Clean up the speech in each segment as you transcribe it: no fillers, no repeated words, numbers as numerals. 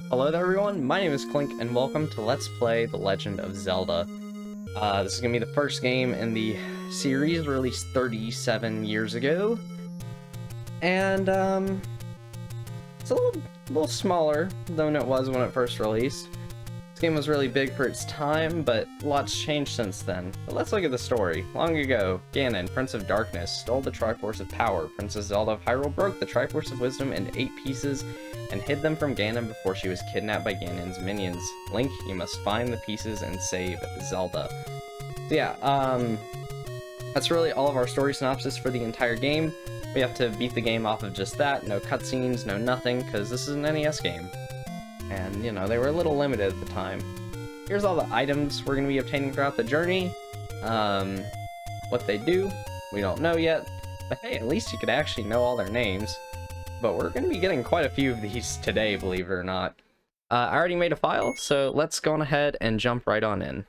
Hello there everyone, my name is Clink and welcome to Let's Play The Legend of Zelda. This is going to be the first game in the series released 37 years ago. And it's a little smaller than it was when it first released. This game was really big for its time, but lots changed since then. But let's look at the story. Long ago, Ganon, Prince of Darkness, stole the Triforce of Power. Princess Zelda of Hyrule broke the Triforce of Wisdom into 8 pieces and hid them from Ganon before she was kidnapped by Ganon's minions. Link, you must find the pieces and save Zelda. So yeah, that's really all of our story synopsis for the entire game. We have to beat the game off of just that, no cutscenes, no nothing, because this is an NES game. And, you know, they were a little limited at the time. Here's all the items we're going to be obtaining throughout the journey. What they do, we don't know yet. But hey, at least you could actually know all their names. But we're going to be getting quite a few of these today, believe it or not. I already made a file, so let's go on ahead and jump right on in.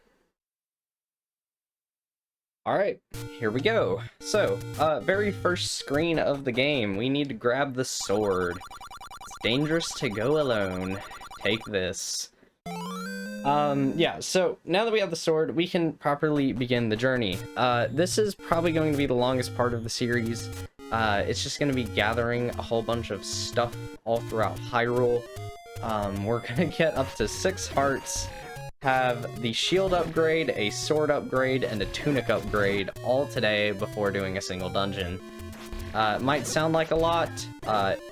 Alright, here we go. So, very first screen of the game, we need to grab the sword. It's dangerous to go alone. Take this. Yeah, so now that we have the sword, we can properly begin the journey. This is probably going to be the longest part of the series. It's just going to be gathering a whole bunch of stuff all throughout Hyrule. We're going to get up to 6 hearts, have the shield upgrade, a sword upgrade, and a tunic upgrade all today before doing a single dungeon. It might sound like a lot,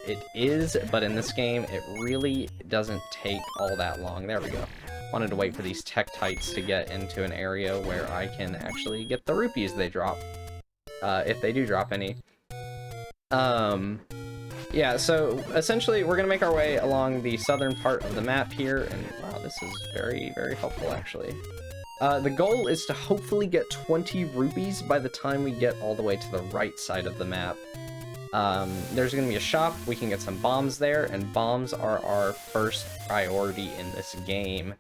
it is, but in this game, it really doesn't take all that long. There we go. Wanted to wait for these Tektites to get into an area where I can actually get the rupees they drop. If they do drop any. Yeah, so essentially we're gonna make our way along the southern part of the map here, and wow, this is very, very helpful actually. The goal is to hopefully get 20 rupees by the time we get all the way to the right side of the map. There's gonna be a shop, we can get some bombs there, and bombs are our first priority in this game.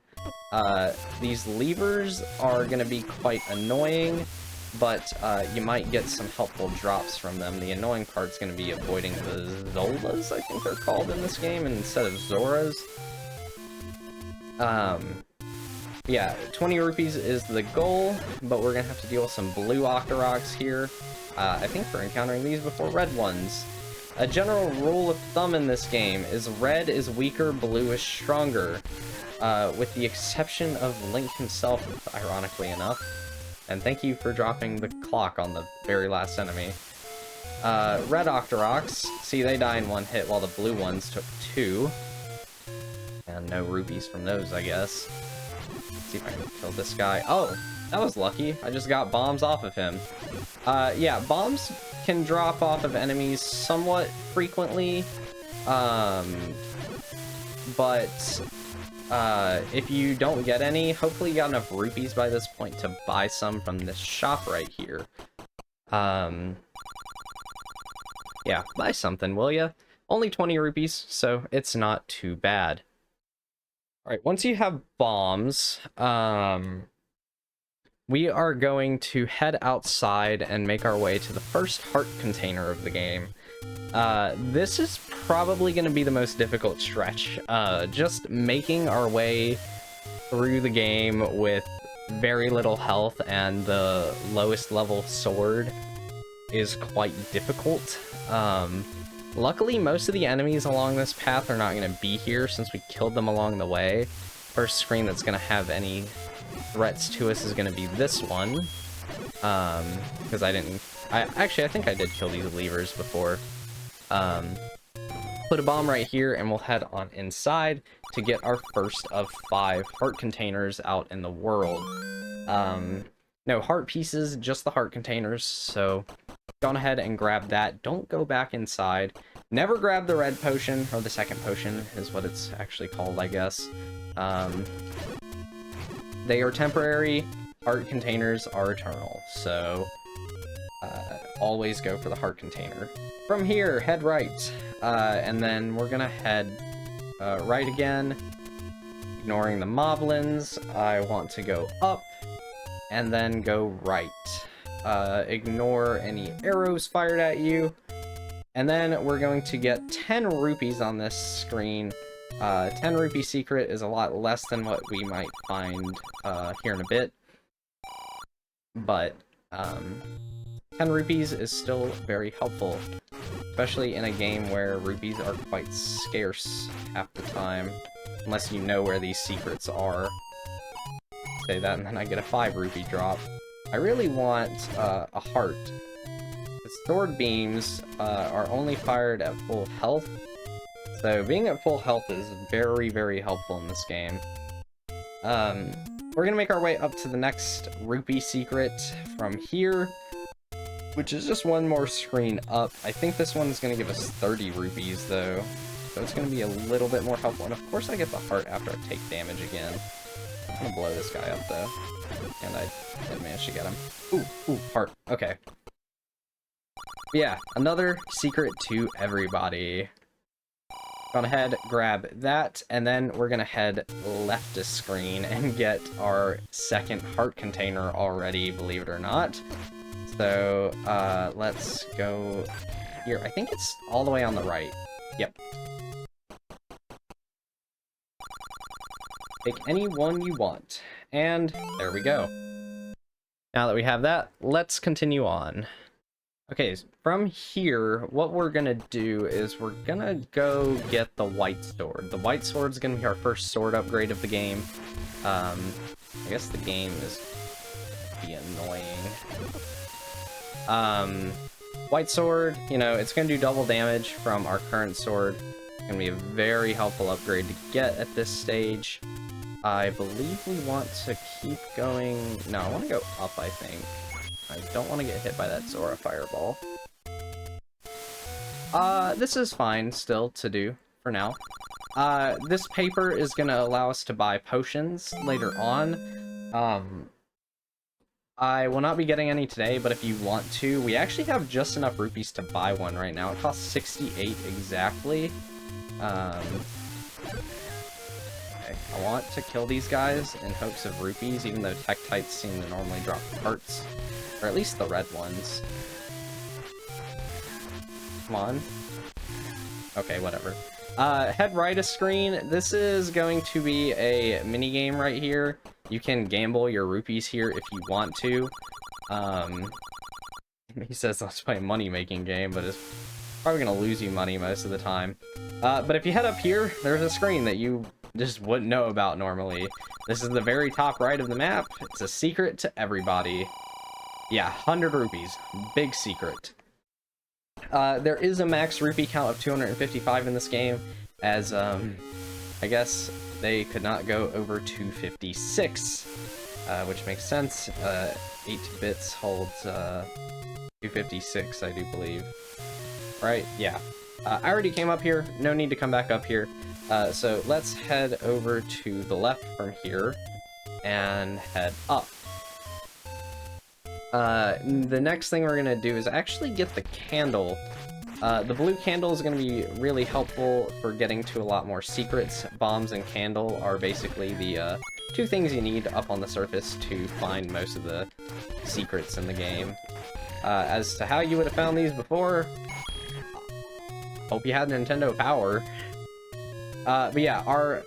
These levers are gonna be quite annoying, but you might get some helpful drops from them. The annoying part's going to be avoiding the Zoldas, I think they're called in this game, instead of Zoras. Yeah, 20 rupees is the goal, but we're going to have to deal with some blue Octoroks here. I think we're encountering these before red ones. A general rule of thumb in this game is red is weaker, blue is stronger, with the exception of Link himself, ironically enough. And thank you for dropping the clock on the very last enemy. Red Octoroks, see, they die in 1 hit while the blue ones took 2. And no rupees from those, I guess. Let's see if I can kill this guy. Oh, that was lucky. I just got bombs off of him. Yeah, bombs can drop off of enemies somewhat frequently. But if you don't get any, hopefully you got enough rupees by this point to buy some from this shop right here. Yeah, buy something, will ya? Only 20 rupees, so it's not too bad. Alright, once you have bombs, we are going to head outside and make our way to the first heart container of the game. This is probably going to be the most difficult stretch. Just making our way through the game with very little health and the lowest level sword is quite difficult. Luckily, most of the enemies along this path are not going to be here since we killed them along the way. First screen that's going to have any threats to us is going to be this one. Because I think I did kill these levers before. Put a bomb right here and we'll head on inside to get our first of 5 heart containers out in the world. No heart pieces, just the heart containers, so go on ahead and grab that. Don't go back inside. Never grab the red potion, or the second potion is what it's actually called, I guess. They are temporary, heart containers are eternal, so always go for the heart container. From here, head right, and then we're gonna head right again, ignoring the moblins. I want to go up, and then go right. Ignore any arrows fired at you, and then we're going to get 10 rupees on this screen 10 rupee secret is a lot less than what we might find here in a bit, but 10 rupees is still very helpful, especially in a game where rupees are quite scarce half the time, unless you know where these secrets are. Say that, and then I get a 5 rupee drop. I really want a heart. The sword beams are only fired at full health, so being at full health is very, very helpful in this game. We're gonna make our way up to the next rupee secret from here, which is just one more screen up. I think this one's gonna give us 30 rupees though, so it's gonna be a little bit more helpful. And of course I get the heart after I take damage again. I'm gonna blow this guy up though, and I didn't manage to get him. Ooh, heart. Okay. Yeah, another secret to everybody. Gonna head, grab that, and then we're gonna head left a screen and get our second heart container already, believe it or not. So, let's go here. I think it's all the way on the right. Yep. Take any one you want. And there we go. Now that we have that, let's continue on. Okay, from here, what we're gonna do is we're gonna go get the white sword. The white sword's gonna be our first sword upgrade of the game. I guess the game is be annoying. White sword, you know, it's gonna do double damage from our current sword. It's gonna be a very helpful upgrade to get at this stage. I believe we want to keep going. No, I want to go up, I think. I don't want to get hit by that Zora fireball. This is fine still to do for now. This paper is going to allow us to buy potions later on. I will not be getting any today, but if you want to, we actually have just enough rupees to buy one right now. It costs 68 exactly. I want to kill these guys in hopes of rupees, even though Tektites seem to normally drop hearts. Or at least the red ones. Come on. Okay, whatever. Head right a screen. This is going to be a mini game right here. You can gamble your rupees here if you want to. He says let's play a money-making game, but it's probably going to lose you money most of the time. But if you head up here, there's a screen that you just wouldn't know about normally. This is the very top right of the map. It's a secret to everybody. Yeah, 100 rupees. Big secret. There is a max rupee count of 255 in this game, as, I guess they could not go over 256, which makes sense. 8 bits holds, 256, I do believe. Right? Yeah. I already came up here. No need to come back up here. So let's head over to the left from here and head up. The next thing we're gonna do is actually get the candle. The blue candle is gonna be really helpful for getting to a lot more secrets. Bombs and candle are basically the two things you need up on the surface to find most of the secrets in the game. As to how you would have found these before, hope you had Nintendo Power. But yeah, our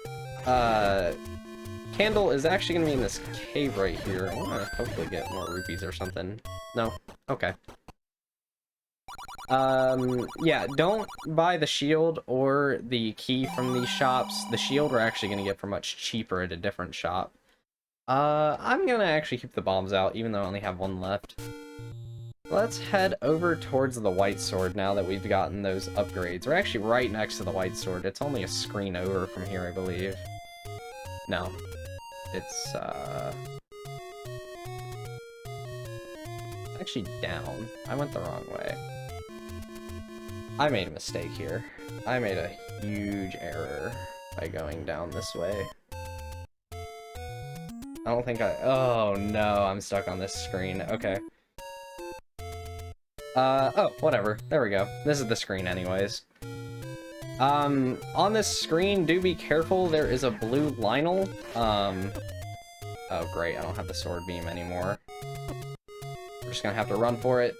candle is actually going to be in this cave right here. I want to hopefully get more rupees or something. No? Okay. Yeah, don't buy the shield or the key from these shops. The shield we're actually going to get for much cheaper at a different shop. I'm going to actually keep the bombs out, even though I only have one left. Let's head over towards the white sword now that we've gotten those upgrades. We're actually right next to the white sword. It's only a screen over from here, I believe. No. It's actually down. I went the wrong way. I made a mistake here. I made a huge error by going down this way. I don't think oh no, I'm stuck on this screen. Okay. Oh, whatever. There we go. This is the screen anyways. On this screen, do be careful. There is a blue Lionel. Oh great, I don't have the sword beam anymore. We're just gonna have to run for it.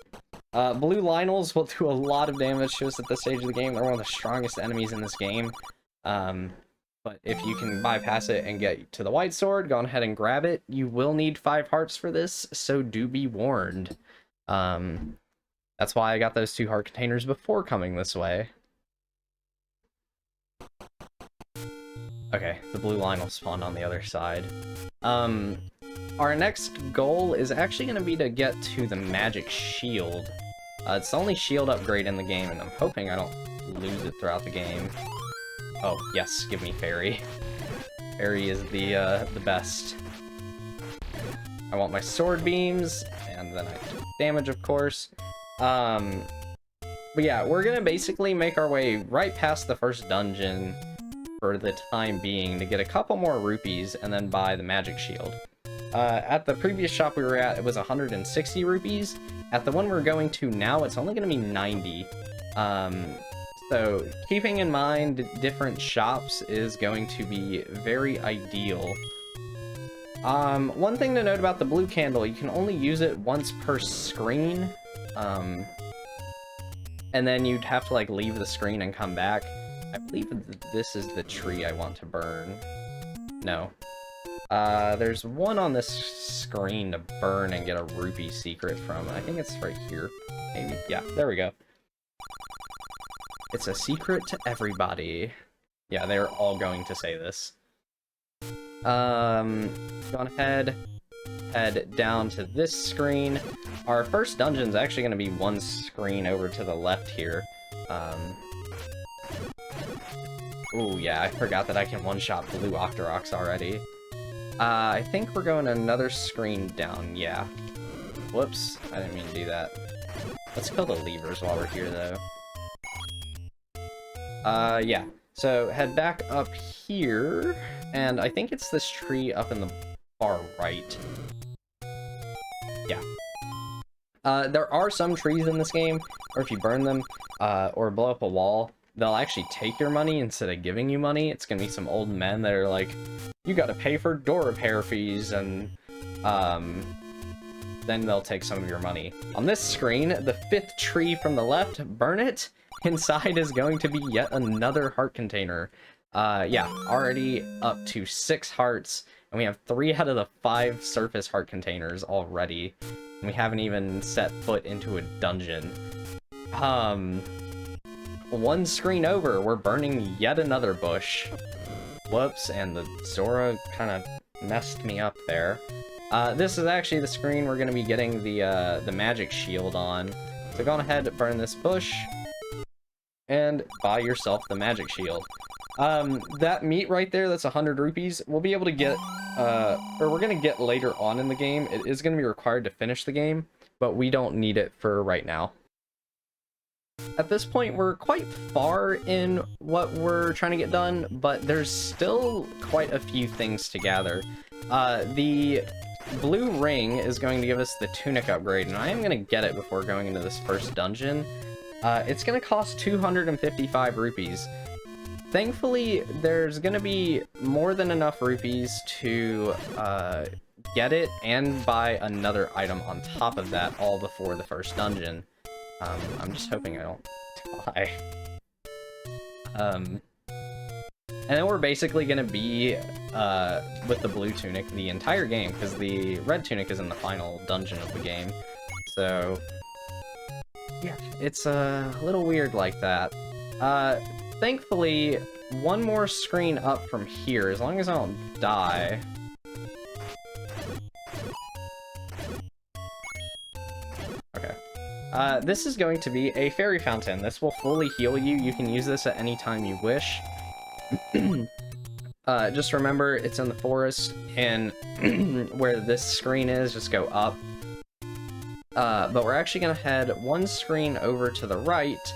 Blue Lionels will do a lot of damage to us at this stage of the game. They're one of the strongest enemies in this game. But if you can bypass it and get to the white sword, go ahead and grab it. You will need 5 hearts for this, so do be warned. That's why I got those 2 heart containers before coming this way. Okay, the blue line will spawn on the other side. Our next goal is actually going to be to get to the magic shield. It's the only shield upgrade in the game, and I'm hoping I don't lose it throughout the game. Oh, yes, give me Fairy. Fairy is the best. I want my sword beams, and then I take damage, of course. But yeah, we're gonna basically make our way right past the first dungeon for the time being to get a couple more rupees and then buy the magic shield. At the previous shop we were at, it was 160 rupees. At the one we're going to now, it's only gonna be 90. So keeping in mind different shops is going to be very ideal. One thing to note about the blue candle, you can only use it once per screen. And then you'd have to like leave the screen and come back. I believe this is the tree I want to burn. No. There's one on this screen to burn and get a rupee secret from. I think it's right here. Maybe. Yeah, there we go. It's a secret to everybody. Yeah, they're all going to say this. Go ahead, head down to this screen. Our first dungeon is actually going to be one screen over to the left here. Oh yeah, I forgot that I can one-shot blue Octoroks already. I think we're going another screen down, yeah. Whoops, I didn't mean to do that. Let's kill the levers while we're here, though. Yeah. So, head back up here, and I think it's this tree up in the far right. Yeah. There are some trees in this game, or if you burn them, or blow up a wall, they'll actually take your money instead of giving you money. It's gonna be some old men that are like, you gotta pay for door repair fees, and, then they'll take some of your money. On this screen, the 5th tree from the left, burn it. Inside is going to be yet another heart container. Yeah, already up to 6 hearts, and we have 3 out of the 5 surface heart containers already. And we haven't even set foot into a dungeon. One screen over, we're burning yet another bush. Whoops, and the Zora kind of messed me up there. This is actually the screen we're going to be getting the magic shield on. So go ahead and burn this bush, and buy yourself the magic shield. That meat right there, that's 100 rupees, we'll be able to get, or we're going to get later on in the game. It is going to be required to finish the game, but we don't need it for right now. At this point, we're quite far in what we're trying to get done, but there's still quite a few things to gather. The blue ring is going to give us the tunic upgrade, and I am going to get it before going into this first dungeon. It's going to cost 255 rupees. Thankfully, there's going to be more than enough rupees to get it and buy another item on top of that, all before the first dungeon. I'm just hoping I don't die. And then we're basically going to be with the blue tunic the entire game, because the red tunic is in the final dungeon of the game. So yeah, it's a little weird like that. Thankfully, one more screen up from here, as long as I don't die. Okay. This is going to be a fairy fountain. This will fully heal you. You can use this at any time you wish. Just remember, it's in the forest, and where this screen is, just go up. But we're actually going to head one screen over to the right,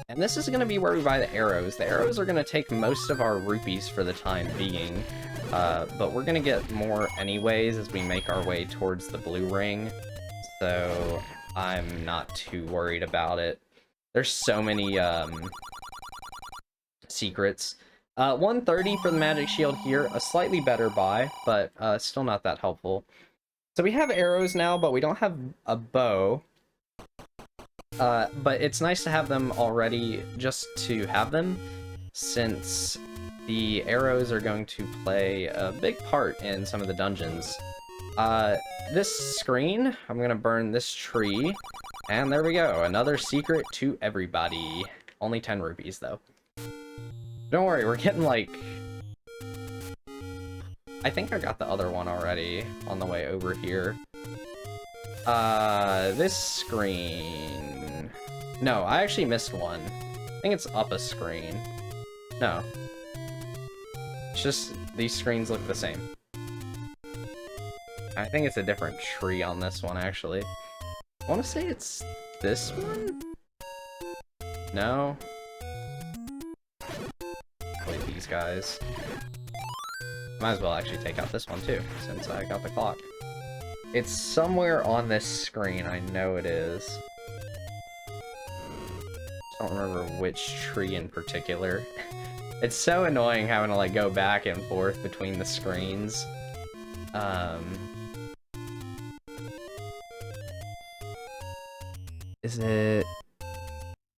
and this is going to be where we buy the arrows. The arrows are going to take most of our rupees for the time being, but we're going to get more anyways as we make our way towards the blue ring, so I'm not too worried about it. There's so many secrets. 130 for the magic shield here, a slightly better buy, but still not that helpful. So we have arrows now, but we don't have a bow. But it's nice to have them already, just to have them, since the arrows are going to play a big part in some of the dungeons. This screen, I'm gonna burn this tree, and there we go, another secret to everybody. Only 10 rupees, though. Don't worry, we're getting, like... I think I got the other one already on the way over here. This screen... No, I actually missed one. I think it's up a screen. No. It's just, these screens look the same. I think it's a different tree on this one, actually. I want to say it's this one? No? Wait, these guys. Might as well actually take out this one, too, since I got the clock. It's somewhere on this screen, I know it is. I don't remember which tree in particular. It's so annoying having to, like, go back and forth between the screens. Is it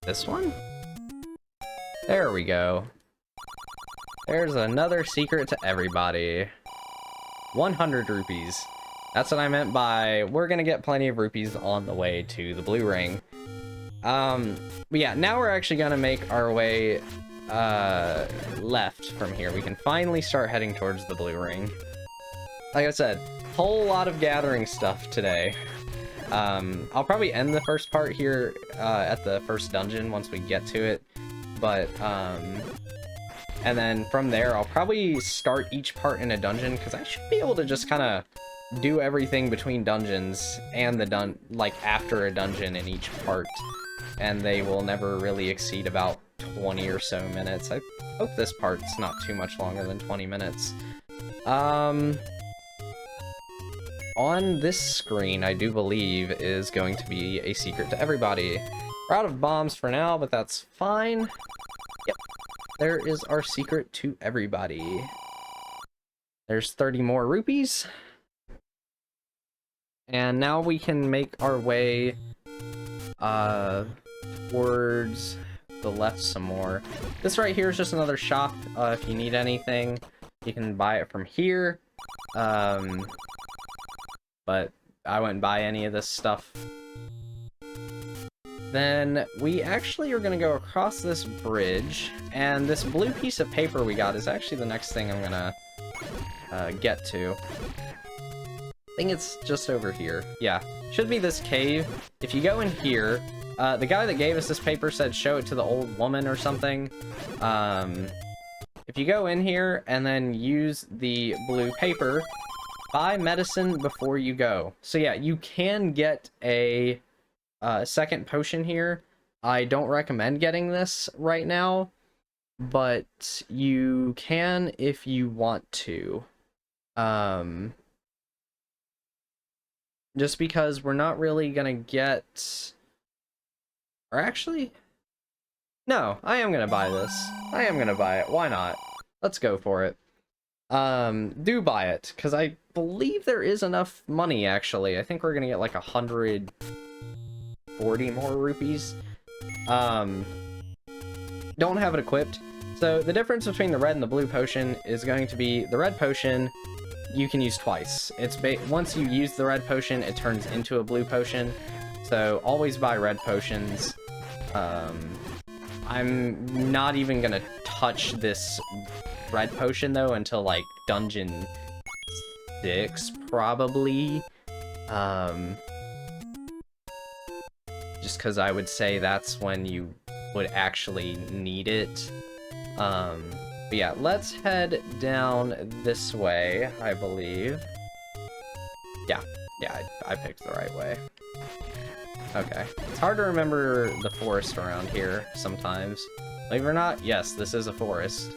this one? There we go. There's another secret to everybody. 100 rupees. That's what I meant by we're gonna get plenty of rupees on the way to the blue ring. But yeah, now we're actually gonna make our way left from here. We can finally start heading towards the blue ring. Like I said, whole lot of gathering stuff today. I'll probably end the first part here at the first dungeon once we get to it, but and then from there I'll probably start each part in a dungeon, because I should be able to just kind of do everything between dungeons and the like after a dungeon in each part, and they will never really exceed about 20 or so minutes. I hope this part's not too much longer than 20 minutes. On this screen, I do believe, is going to be a secret to everybody. We're out of bombs for now, but that's fine. Yep, there is our secret to everybody. There's 30 more rupees. And now we can make our way towards the left some more. This right here is just another shop. If you need anything, you can buy it from here. But I wouldn't buy any of this stuff. Then we actually are going to go across this bridge, and this blue piece of paper we got is actually the next thing I'm going to get to. I think it's just over here. Yeah, should be this cave. If you go in here, the guy that gave us this paper said show it to the old woman or something. If you go in here and then use the blue paper, buy medicine before you go. So yeah, you can get a second potion here. I don't recommend getting this right now, but you can if you want to. Just because we're not really gonna get... Or actually... No, I am gonna buy this. I am gonna buy it. Why not? Let's go for it. Do buy it, because I believe there is enough money, actually. I think we're gonna get like 140 more rupees. Don't have it equipped. So the difference between the red and the blue potion is going to be the red potion you can use twice. It's once you use the red potion, it turns into a blue potion. So always buy red potions. I'm not even gonna touch this red potion though until like dungeon 6 probably. Just because I would say that's when you would actually need it. But yeah, let's head down this way, I believe. Yeah, I picked the right way. Okay, it's hard to remember the forest around here sometimes. Believe it or not, yes, this is a forest.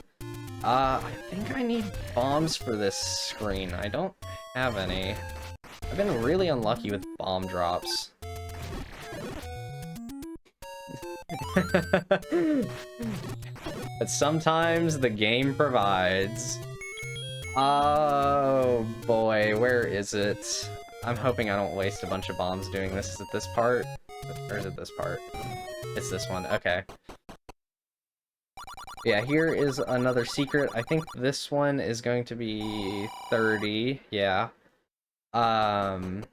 I think I need bombs for this screen. I don't have any. I've been really unlucky with bomb drops. But sometimes the game provides. Oh boy, where is it? I'm hoping I don't waste a bunch of bombs doing this. Is it this part? Or is it this part? It's this one, okay. Yeah, here is another secret. I think this one is going to be 30. Yeah. And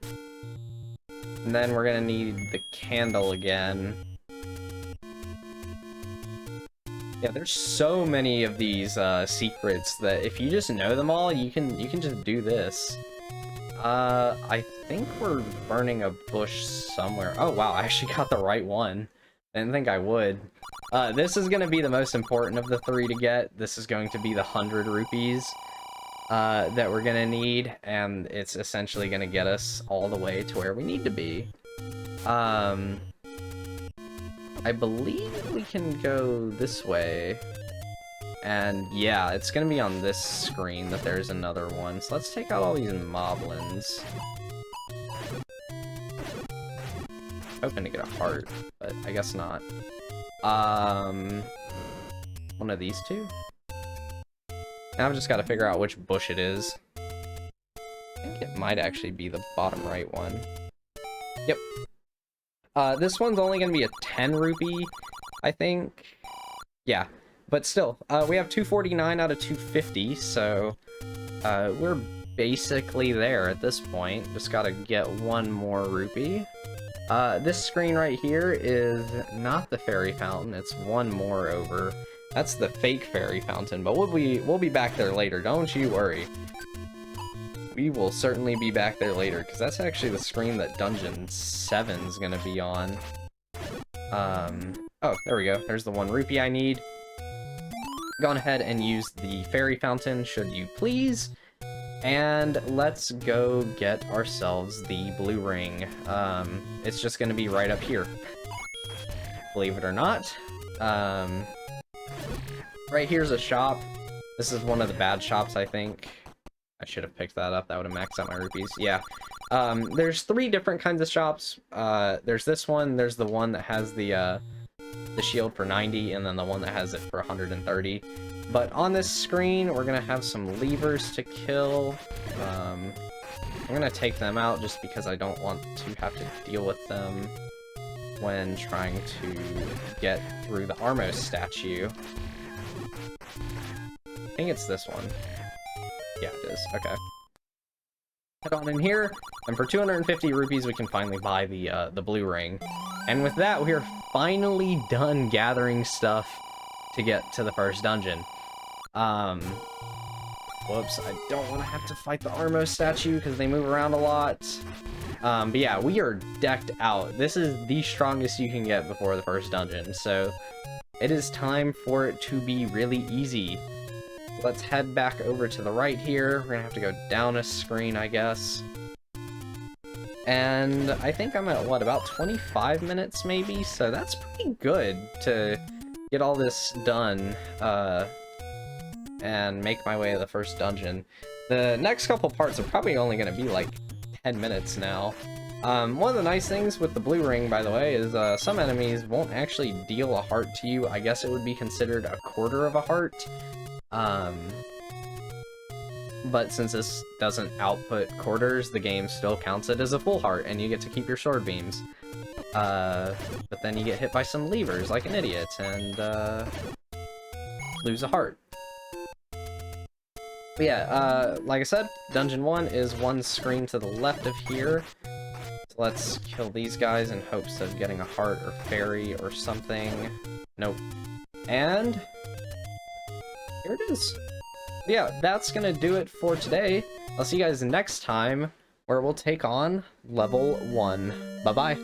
then we're gonna need the candle again. Yeah, there's so many of these secrets that if you just know them all, you can just do this. I think we're burning a bush somewhere. Oh wow, I actually got the right one. I didn't think I would. This is gonna be the most important of the 3 to get. This is going to be the 100 rupees that we're gonna need, and it's essentially gonna get us all the way to where we need to be. I believe we can go this way. And yeah, it's gonna be on this screen that there's another one. So let's take out all these moblins. Hoping to get a heart, but I guess not. One of these two? Now I've just got to figure out which bush it is. I think it might actually be the bottom right one. Yep. This one's only gonna be a 10 rupee, I think. Yeah, but still, we have 249 out of 250, so we're basically there at this point. Just gotta get one more rupee. This screen right here is not the fairy fountain, it's one more over. That's the fake fairy fountain, but we'll be back there later, don't you worry. We will certainly be back there later, because that's actually the screen that Dungeon 7's gonna be on. Oh, there we go. There's the 1 rupee I need. Go on ahead and use the fairy fountain, should you please. And let's go get ourselves the blue ring. It's just gonna be right up here. Believe it or not. Right here's a shop. This is one of the bad shops, I think. I should have picked that up. That would have maxed out my rupees. Yeah. There's 3 different kinds of shops. There's this one. There's the one that has the shield for 90, and then the one that has it for 130. But on this screen, we're gonna have some levers to kill. I'm gonna take them out just because I don't want to have to deal with them when trying to get through the Armos statue. I think it's this one. Yeah, it is. Okay. Head on in here, and for 250 rupees, we can finally buy the blue ring. And with that, we are finally done gathering stuff to get to the first dungeon. Whoops, I don't want to have to fight the Armos statue because they move around a lot. But yeah, we are decked out. This is the strongest you can get before the first dungeon, so it is time for it to be really easy. Let's head back over to the right here. We're gonna have to go down a screen, I guess. And I think I'm at, what, about 25 minutes maybe? So that's pretty good to get all this done and make my way to the first dungeon. The next couple parts are probably only gonna be like 10 minutes now. One of the nice things with the blue ring, by the way, is some enemies won't actually deal a heart to you. I guess it would be considered a quarter of a heart. But since this doesn't output quarters, the game still counts it as a full heart, and you get to keep your sword beams. But then you get hit by some levers like an idiot, and lose a heart. But yeah, like I said, Dungeon 1 is one screen to the left of here. So let's kill these guys in hopes of getting a heart or fairy or something. Nope. And here it is. Yeah, that's gonna do it for today. I'll see you guys next time, where we'll take on level 1. Bye-bye.